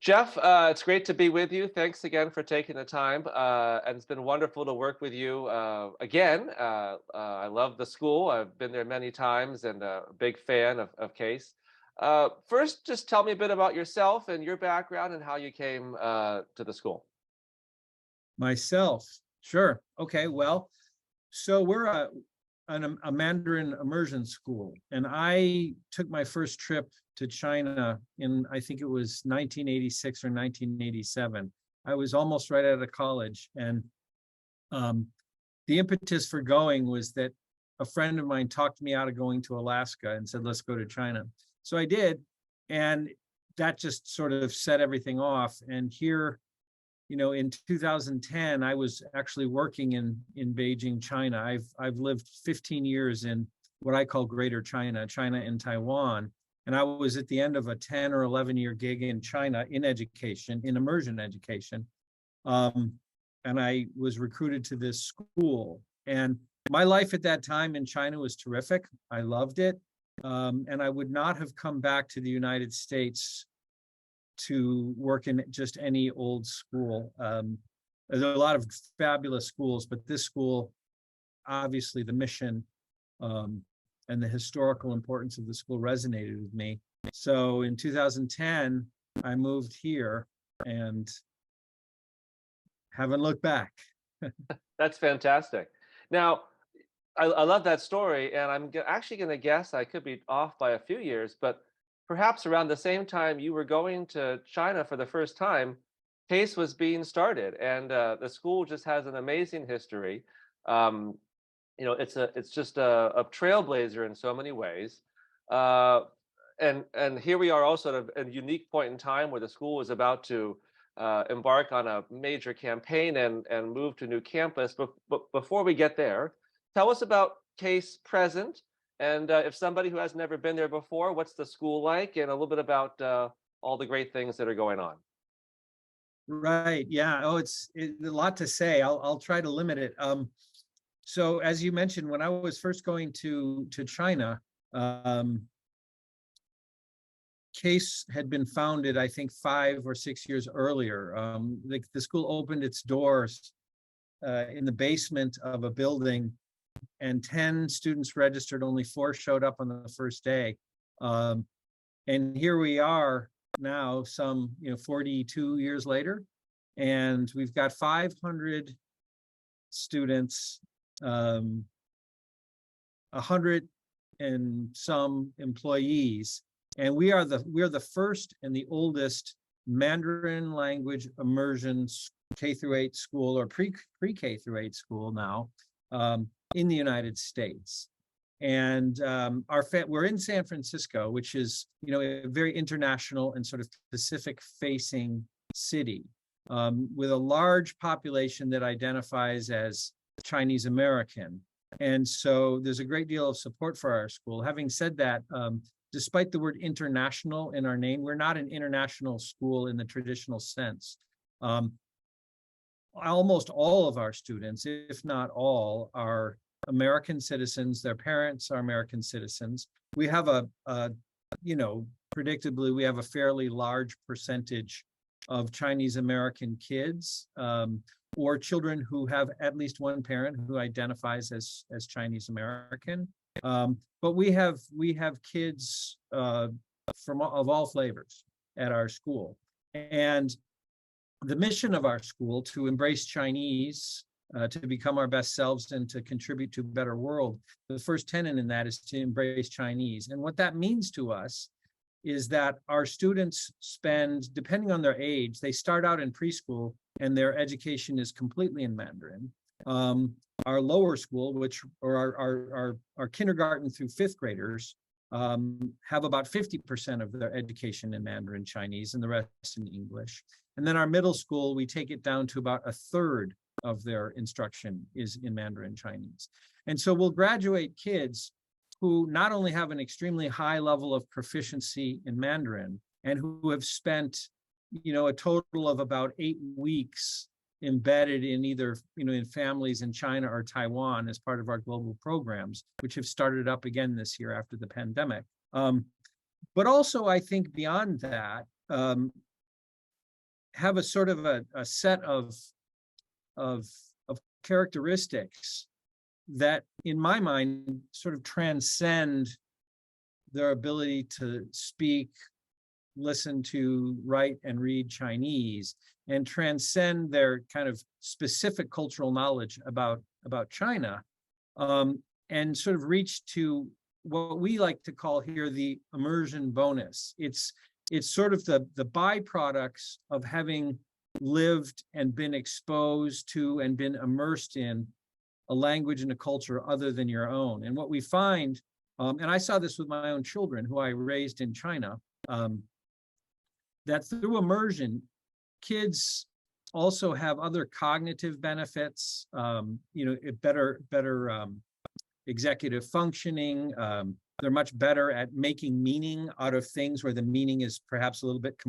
Jeff, it's great to be with you. Thanks again for taking the time. And it's been wonderful to work with you again. I love the school. I've been there many times and a big fan of CAIS. First, just tell me a bit about yourself and your background and how you came to the school. Myself, sure. Okay, well, so we're a Mandarin immersion school, and I took my first trip to China in, I think it was 1986 or 1987. I was almost right out of college, and um, the impetus for going was that a friend of mine talked me out of going to Alaska and said, let's go to China. So I did, and that just sort of set everything off. And here, in 2010, I was actually working in Beijing, China. I've lived 15 years in what I call Greater China, China and Taiwan. And I was at the end of a 10 or 11-year gig in China in education, in immersion education. And I was recruited to this school. And my life at that time in China was terrific. I loved it. And I would not have come back to the United States to work in just any old school. There's a lot of fabulous schools, but this school, obviously the mission and the historical importance of the school resonated with me. So in 2010, I moved here and haven't looked back. That's fantastic. Now, I love that story, and actually going to guess I could be off by a few years, but perhaps around the same time you were going to China for the first time, CASE was being started, and the school just has an amazing history. Um, it's just a trailblazer in so many ways, uh, and here we are also at a unique point in time where the school is about to embark on a major campaign and move to a new campus. But before we get there, tell us about CASE present, and if somebody who has never been there before, what's the school like, and a little bit about all the great things that are going on. Right. Yeah. Oh, a lot to say. I'll try to limit it. So as you mentioned, when I was first going to China, um, CASE had been founded, I think, 5 or 6 years earlier. The school opened its doors in the basement of a building, and 10 students registered. Only 4 showed up on the first day. And here we are now, some 42 years later, and we've got 500 students, 100 and some employees, and we are the first and the oldest Mandarin language immersion K through 8 school, or pre-K through 8 school now, in the United States. And we're in San Francisco, which is a very international and sort of Pacific facing city, with a large population that identifies as Chinese American. And so there's a great deal of support for our school. Having said that, despite the word international in our name, we're not an international school in the traditional sense. Almost all of our students, if not all, are American citizens. Their parents are American citizens. We have predictably, we have a fairly large percentage of Chinese American kids, or children who have at least one parent who identifies as Chinese American. But we have kids of all flavors at our school. And the mission of our school, to embrace Chinese, to become our best selves and to contribute to a better world, the first tenet in that is to embrace Chinese. And what that means to us is that our students spend, depending on their age, they start out in preschool and their education is completely in Mandarin. Our lower school, our kindergarten through 5th graders, have about 50% of their education in Mandarin Chinese and the rest in English. And then our middle school, we take it down to about 1/3 of their instruction is in Mandarin Chinese. And so we'll graduate kids who not only have an extremely high level of proficiency in Mandarin, and who have spent, a total of about 8 weeks embedded in either, in families in China or Taiwan as part of our global programs, which have started up again this year after the pandemic. But also, I think beyond that, have a sort of a set of of characteristics that, in my mind, sort of transcend their ability to speak, listen to, write, and read Chinese, and transcend their kind of specific cultural knowledge about China, and sort of reach to what we like to call here the immersion bonus. It's sort of the byproducts of having lived and been exposed to and been immersed in a language and a culture other than your own. And what we find, and I saw this with my own children who I raised in China, that through immersion, kids also have other cognitive benefits, better executive functioning. They're much better at making meaning out of things where the meaning is perhaps a little bit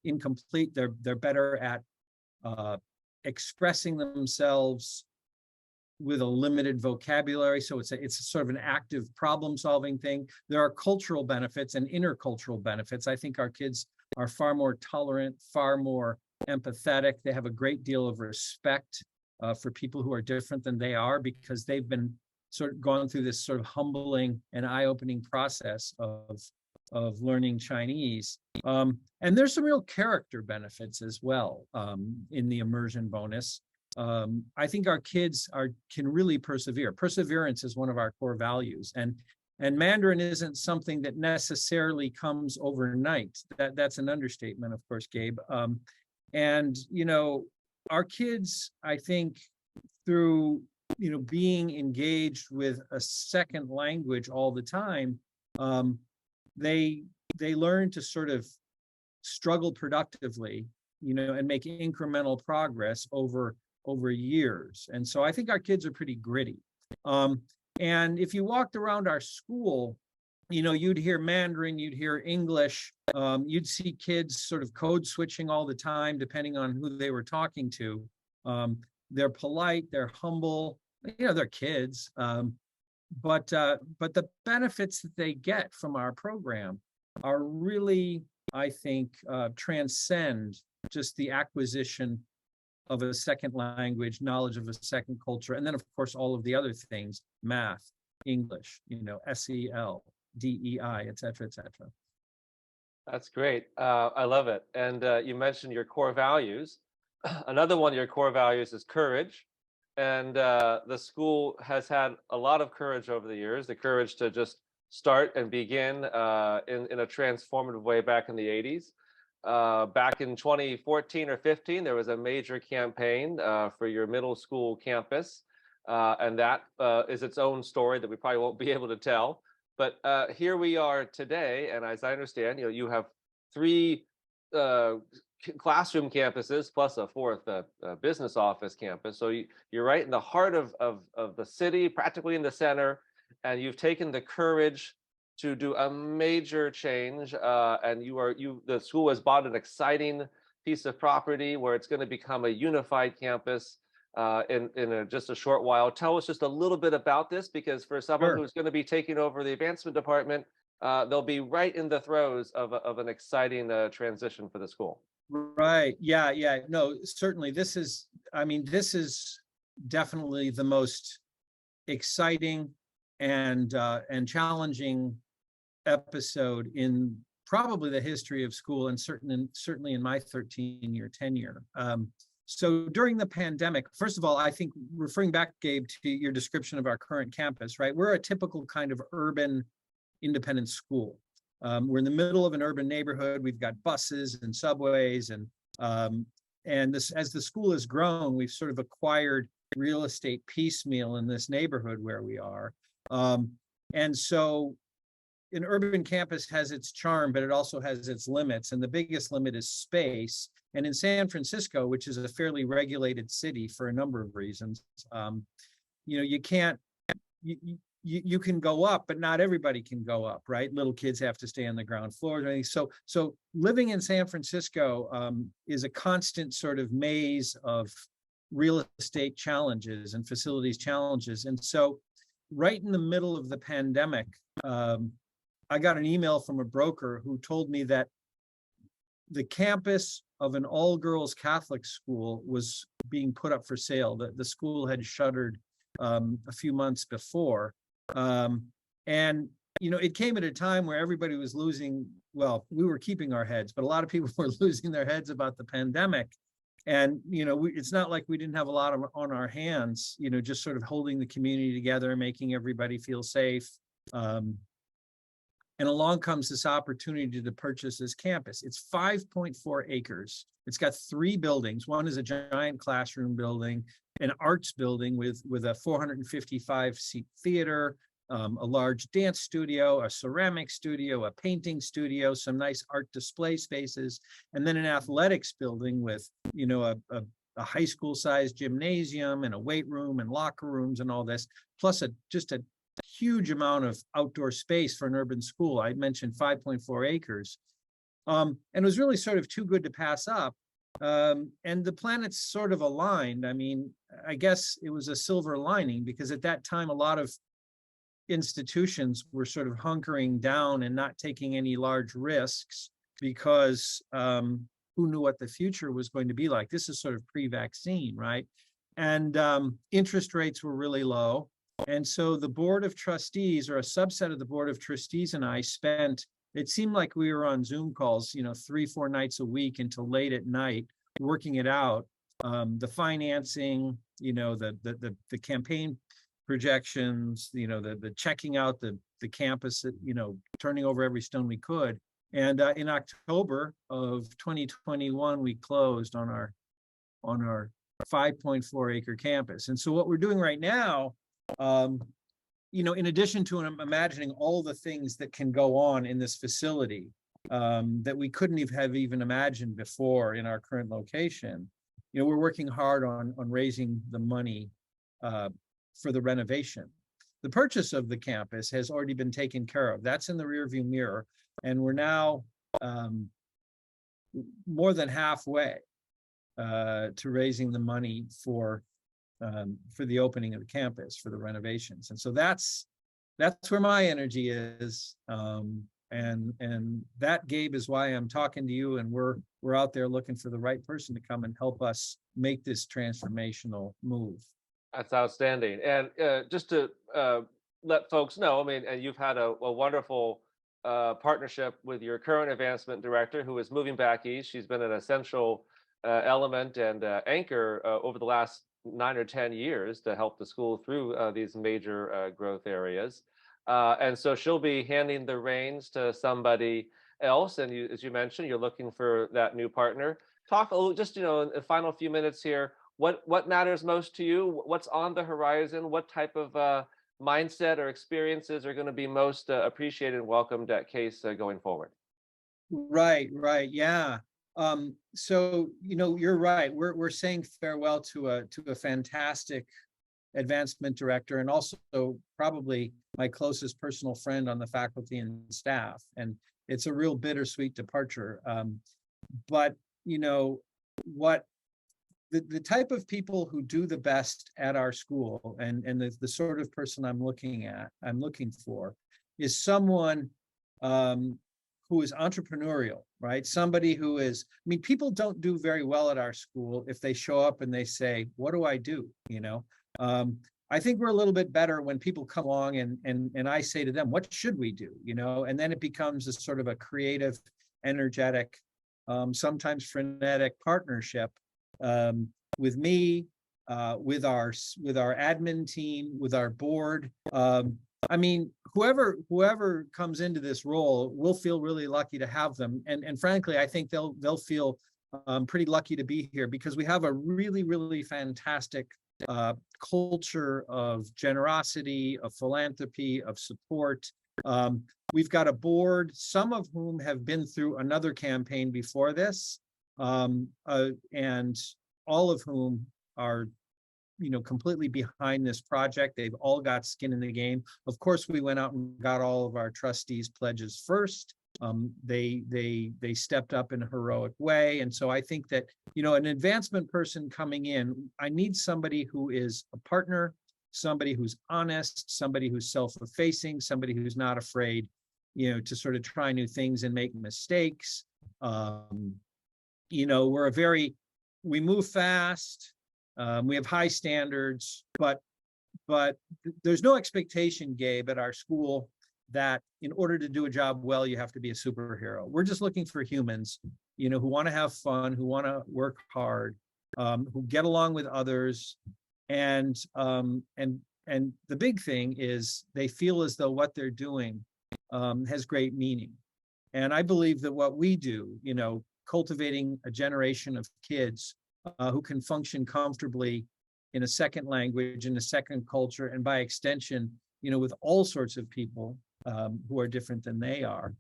incomplete. They're better at expressing themselves with a limited vocabulary. So it's a sort of an active problem-solving thing. There are cultural benefits and intercultural benefits. I think our kids are far more tolerant, far more empathetic. They have a great deal of respect for people who are different than they are, because they've been sort of gone through this sort of humbling and eye-opening process of learning Chinese. And there's some real character benefits as well in the immersion bonus. I think our kids can really persevere. Perseverance is one of our core values, and Mandarin isn't something that necessarily comes overnight. That's an understatement, of course, Gabe. And our kids, I think, through being engaged with a second language all the time, they learn to sort of struggle productively, and make incremental progress over years. And so I think our kids are pretty gritty. And if you walked around our school, you'd hear Mandarin, you'd hear English, you'd see kids sort of code switching all the time, depending on who they were talking to. They're polite, they're humble, they're kids. But the benefits that they get from our program are really, I think, transcend just the acquisition of a second language, knowledge of a second culture, and then, of course, all of the other things: math, English, SEL, DEI, et cetera, et cetera. That's great. I love it. And you mentioned your core values. Another one of your core values is courage. And the school has had a lot of courage over the years, the courage to just start and begin in a transformative way back in the 80s. Back in 2014 or 15, there was a major campaign for your middle school campus. And that is its own story that we probably won't be able to tell. But here we are today. And as I understand, you have 3 classroom campuses plus a 4th business office campus. So you're right in the heart of the city, practically in the center. And you've taken the courage to do a major change, and the school has bought an exciting piece of property where it's going to become a unified campus in just a short while. Tell us just a little bit about this, because for someone Sure. who's going to be taking over the advancement department, they'll be right in the throes of an exciting transition for the school. Right. Yeah. No, certainly. This is definitely the most exciting and challenging episode in probably the history of school, and certainly in my 13-year tenure. So during the pandemic, first of all, I think, referring back, Gabe, to your description of our current campus, right? We're a typical kind of urban independent school. We're in the middle of an urban neighborhood. We've got buses and subways, and this, as the school has grown, we've sort of acquired real estate piecemeal in this neighborhood where we are. And so an urban campus has its charm, but it also has its limits. And the biggest limit is space. And in San Francisco, which is a fairly regulated city for a number of reasons, you can't, you can go up, but not everybody can go up, right? Little kids have to stay on the ground floor. So living in San Francisco is a constant sort of maze of real estate challenges and facilities challenges. And so right in the middle of the pandemic, I got an email from a broker who told me that the campus of an all-girls Catholic school was being put up for sale. The school had shuttered a few months before. And it came at a time where everybody was losing, well, we were keeping our heads, but a lot of people were losing their heads about the pandemic. And, it's not like we didn't have a lot on our hands, just sort of holding the community together, making everybody feel safe. And along comes this opportunity to purchase this campus. It's 5.4 acres. It's got 3 buildings. One is a giant classroom building, an arts building with a 455-seat theater, a large dance studio, a ceramic studio, a painting studio, some nice art display spaces, and then an athletics building with, a high school sized gymnasium and a weight room and locker rooms and all this, plus just a huge amount of outdoor space for an urban school. I mentioned 5.4 acres. And it was really sort of too good to pass up. And the planets sort of aligned. I mean, I guess it was a silver lining, because at that time, a lot of institutions were sort of hunkering down and not taking any large risks, because who knew what the future was going to be like? This is sort of pre-vaccine, right? And interest rates were really low. And so the board of trustees, or a subset of the board of trustees, and I spent, it seemed like we were on Zoom calls, 3-4 nights a week until late at night, working it out. The financing, the campaign projections, the checking out the campus, turning over every stone we could. And in October of 2021, we closed on our 5.4 acre campus. And so what we're doing right now, in addition to imagining all the things that can go on in this facility that we couldn't have even imagined before in our current location, we're working hard on raising the money for the renovation. The purchase of the campus has already been taken care of. That's in the rearview mirror, and we're now more than halfway to raising the money for the opening of the campus, for the renovations. And so that's where my energy is. And that, Gabe, is why I'm talking to you, and we're out there looking for the right person to come and help us make this transformational move. That's outstanding. And just to let folks know, I mean, and you've had a wonderful partnership with your current advancement director, who is moving back east. She's been an essential element and anchor over the last 9 or 10 years to help the school through these major growth areas. And so she'll be handing the reins to somebody else. And as you mentioned, you're looking for that new partner. Talk a little, just, in the final few minutes here, what matters most to you? What's on the horizon? What type of mindset or experiences are going to be most appreciated and welcomed at CAIS going forward? Right, yeah. So you're right. We're saying farewell to a fantastic advancement director, and also probably my closest personal friend on the faculty and staff. And it's a real bittersweet departure. But what the type of people who do the best at our school, and the sort of person I'm looking for, is someone who is entrepreneurial, right? Somebody who is, I mean, people don't do very well at our school if they show up and they say, what do I do? I think we're a little bit better when people come along and I say to them, what should we do? And then it becomes a sort of a creative, energetic, sometimes frenetic partnership with me, with our admin team, with our board. I mean, whoever comes into this role will feel really lucky to have them, and frankly, I think they'll feel pretty lucky to be here, because we have a really, really fantastic culture of generosity, of philanthropy, of support. We've got a board, some of whom have been through another campaign before this, and all of whom are completely behind this project. They've all got skin in the game. Of course, we went out and got all of our trustees' pledges first. They stepped up in a heroic way. And so I think that, an advancement person coming in, I need somebody who is a partner, somebody who's honest, somebody who's self-effacing, somebody who's not afraid, to sort of try new things and make mistakes. we're a very, we move fast, we have high standards, but there's no expectation, Gabe, at our school that in order to do a job well, you have to be a superhero. We're just looking for humans, who want to have fun, who want to work hard, who get along with others, and the big thing is they feel as though what they're doing has great meaning. And I believe that what we do, cultivating a generation of kids who can function comfortably in a second language, in a second culture, and by extension, with all sorts of people who are different than they are,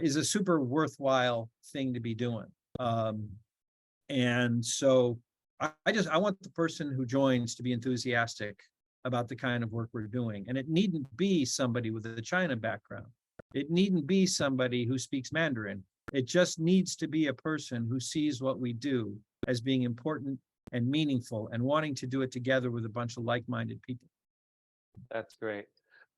is a super worthwhile thing to be doing. And so I want the person who joins to be enthusiastic about the kind of work we're doing. And it needn't be somebody with a China background. It needn't be somebody who speaks Mandarin. It just needs to be a person who sees what we do as being important and meaningful and wanting to do it together with a bunch of like-minded people. That's great.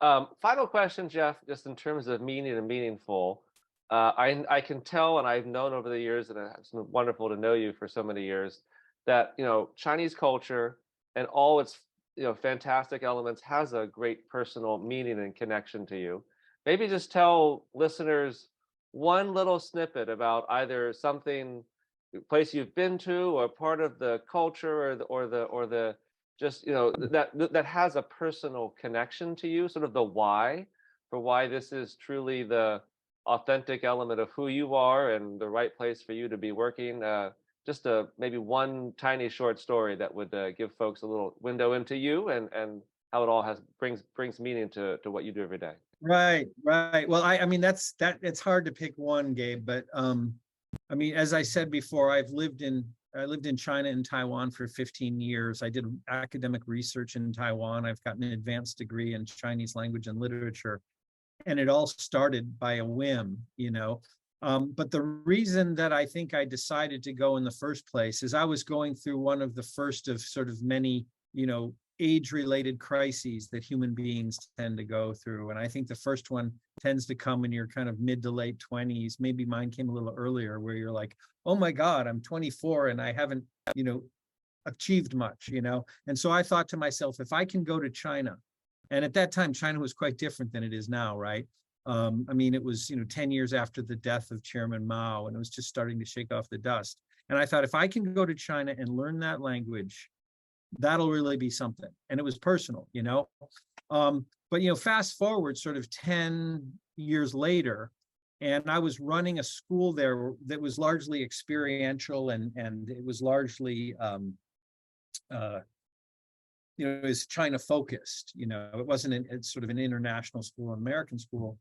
Final question, Jeff, just in terms of meaning and meaningful. I can tell, and I've known over the years, and it's been wonderful to know you for so many years, that Chinese culture and all its fantastic elements has a great personal meaning and connection to you. Maybe just tell listeners one little snippet about either something, place you've been to, or part of the culture, or the just that has a personal connection to you, sort of the why, for why this is truly the authentic element of who you are and the right place for you to be working. Just maybe one tiny short story that would give folks a little window into you and how it all brings meaning to what you do every day. Right, right. Well, I mean, that it's hard to pick one, Gabe, but I mean, as I said before, I lived in China and Taiwan for 15 years. I did academic research in Taiwan. I've got an advanced degree in Chinese language and literature. And it all started by a whim. But the reason that I think I decided to go in the first place is I was going through one of the first of sort of many, age-related crises that human beings tend to go through. And I think the first one tends to come in your kind of mid to late 20s. Maybe mine came a little earlier, where you're like, oh my God, I'm 24 and I haven't, achieved much. And so I thought to myself, if I can go to China, and at that time, China was quite different than it is now, right? I mean, it was, 10 years after the death of Chairman Mao, and it was just starting to shake off the dust. And I thought, if I can go to China and learn that language, that'll really be something. And it was personal. But fast forward sort of 10 years later, and I was running a school there that was largely experiential, and it was largely it was China focused. It wasn't it's sort of an international school, an American school.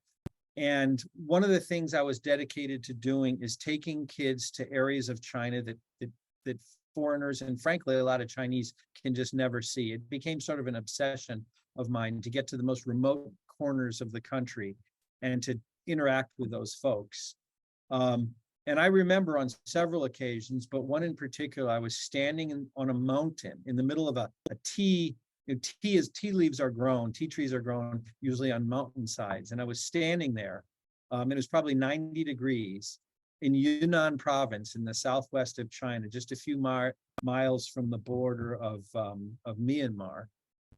And one of the things I was dedicated to doing is taking kids to areas of China that foreigners, and frankly, a lot of Chinese, can just never see. It became sort of an obsession of mine to get to the most remote corners of the country and to interact with those folks. And I remember on several occasions, but one in particular, I was standing on a mountain in the middle of a tea. Tea leaves are grown, tea trees are grown usually on mountainsides. And I was standing there. It was probably 90 degrees in Yunnan province in the southwest of China, just a few miles from the border of Myanmar.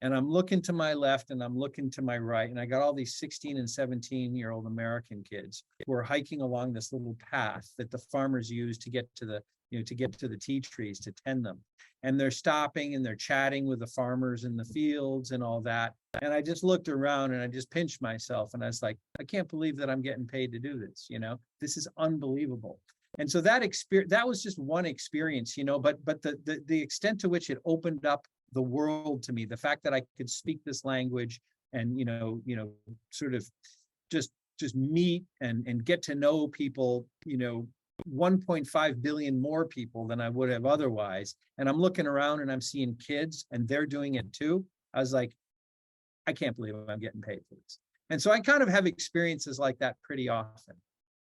And I'm looking to my left and I'm looking to my right, and I got all these 16 and 17-year-old American kids who are hiking along this little path that the farmers use to get to the tea trees to tend them. And they're stopping and they're chatting with the farmers in the fields and all that. And I just looked around and I just pinched myself and I was like, I can't believe that I'm getting paid to do this. This is unbelievable. And so that was just one experience, but the extent to which it opened up the world to me, the fact that I could speak this language and sort of just meet and get to know people, 1.5 billion more people than I would have otherwise. And I'm looking around and I'm seeing kids and they're doing it too. I was like, I can't believe I'm getting paid for this. And so I kind of have experiences like that pretty often.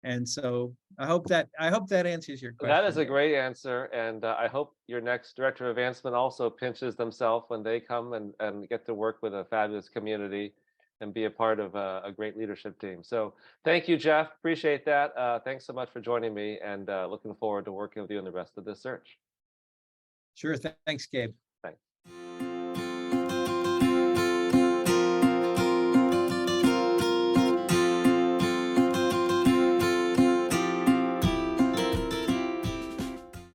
And so I hope that answers your question. That is a great answer, and I hope your next director of advancement also pinches themselves when they come and get to work with a fabulous community. and be a part of a great leadership team. So thank you, Jeff. Appreciate that. Thanks so much for joining me, and looking forward to working with you in the rest of this search. Sure. Thanks, Gabe.